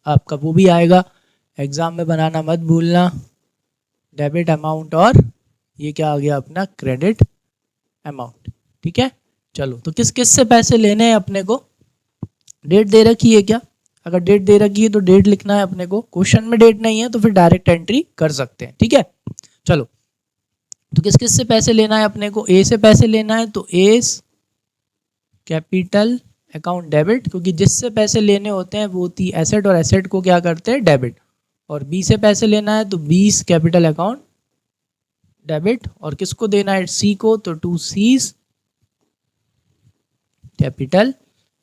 आपका वो भी आएगा, एग्जाम में बनाना मत भूलना, डेबिट अमाउंट और ये क्या आ गया अपना क्रेडिट अमाउंट। ठीक है, चलो तो किस किस से पैसे लेने हैं अपने को, डेट दे रखी है क्या, अगर डेट दे रखी है तो डेट लिखना है अपने को, क्वेश्चन में डेट नहीं है तो फिर डायरेक्ट एंट्री कर सकते हैं। ठीक है, चलो तो किस किस से पैसे लेना है अपने को, ए से पैसे लेना है, तो एस कैपिटल अकाउंट डेबिट, क्योंकि जिससे पैसे लेने होते हैं वो होती एसेट और एसेट को क्या करते हैं डेबिट। और बी से पैसे लेना है तो 20 कैपिटल अकाउंट डेबिट, और किसको देना है सी को, तो 2 C's कैपिटल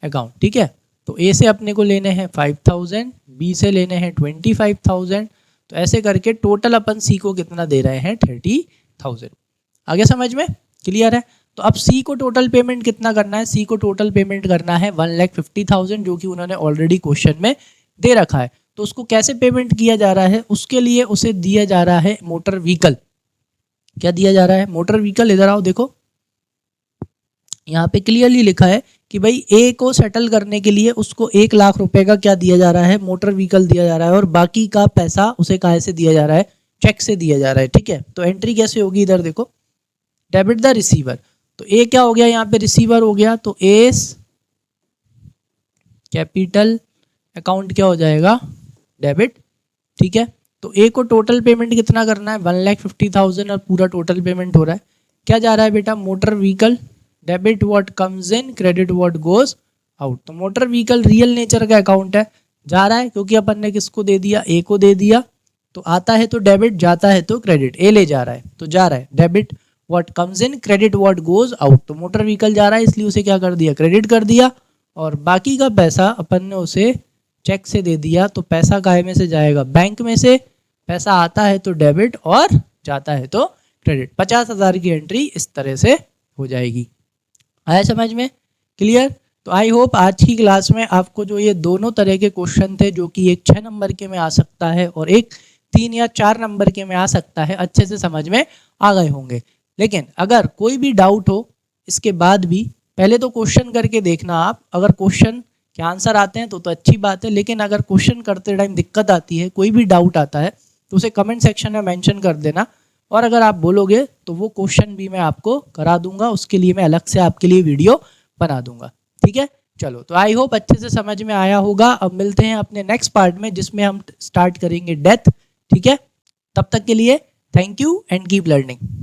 अकाउंट। ठीक है, तो ए से अपने को लेने हैं 5,000, बी से लेने हैं 25,000, तो ऐसे करके टोटल अपन सी को कितना दे रहे हैं 30,000। आगे समझ में, क्लियर है? तो अब सी को टोटल पेमेंट कितना करना है, सी को टोटल पेमेंट करना है 1,50,000, जो कि उन्होंने ऑलरेडी क्वेश्चन में दे रखा है। तो उसको कैसे पेमेंट किया जा रहा है, उसके लिए उसे दिया जा रहा है मोटर व्हीकल। क्या दिया जा रहा है, मोटर व्हीकल। इधर आओ देखो, यहाँ पे क्लियरली लिखा है कि भाई ए को सेटल करने के लिए उसको 1 लाख रुपए का क्या दिया जा रहा है, मोटर व्हीकल दिया जा रहा है, और बाकी का पैसा उसे कहाँ से दिया जा रहा है, चेक से दिया जा रहा है। ठीक है, तो एंट्री कैसे होगी, इधर देखो, डेबिट द रिसीवर, तो ए क्या हो गया यहाँ पे, रिसीवर हो गया, तो एस कैपिटल अकाउंट क्या हो जाएगा, डेबिट। ठीक है, तो ए को टोटल पेमेंट कितना करना है 1,50,000, और पूरा टोटल पेमेंट हो रहा है, क्या जा रहा है बेटा, motor vehicle, debit what comes in, credit what goes out. तो मोटर व्हीकल रियल नेचर का अकाउंट है, जा रहा है क्योंकि अपन ने किसको दे दिया, ए को दे दिया, तो आता है तो डेबिट, जाता है तो क्रेडिट, ए ले जा रहा है तो जा रहा है debit what comes in, credit what goes out. तो मोटर व्हीकल जा रहा है इसलिए उसे क्या कर दिया, क्रेडिट कर दिया, और बाकी का पैसा अपन ने उसे चेक से दे दिया, तो पैसा काहे में से जाएगा, बैंक में से, पैसा आता है तो डेबिट और जाता है तो क्रेडिट। 50,000 की एंट्री इस तरह से हो जाएगी। आया समझ में, क्लियर? तो आई होप आज की क्लास में आपको जो ये दोनों तरह के क्वेश्चन थे, जो कि एक 6 नंबर के में आ सकता है और एक 3 या 4 नंबर के में आ सकता है, अच्छे से समझ में आ गए होंगे। लेकिन अगर कोई भी डाउट हो इसके बाद भी, पहले तो क्वेश्चन करके देखना आप, अगर क्वेश्चन के आंसर आते हैं तो अच्छी बात है, लेकिन अगर क्वेश्चन करते टाइम दिक्कत आती है, कोई भी डाउट आता है, तो उसे कमेंट सेक्शन में मेंशन कर देना, और अगर आप बोलोगे तो वो क्वेश्चन भी मैं आपको करा दूंगा, उसके लिए मैं अलग से आपके लिए वीडियो बना दूंगा। ठीक है, चलो तो आई होप अच्छे से समझ में आया होगा। अब मिलते हैं अपने नेक्स्ट पार्ट में जिसमें हम स्टार्ट करेंगे डेथ। ठीक है, तब तक के लिए thank you and keep learning.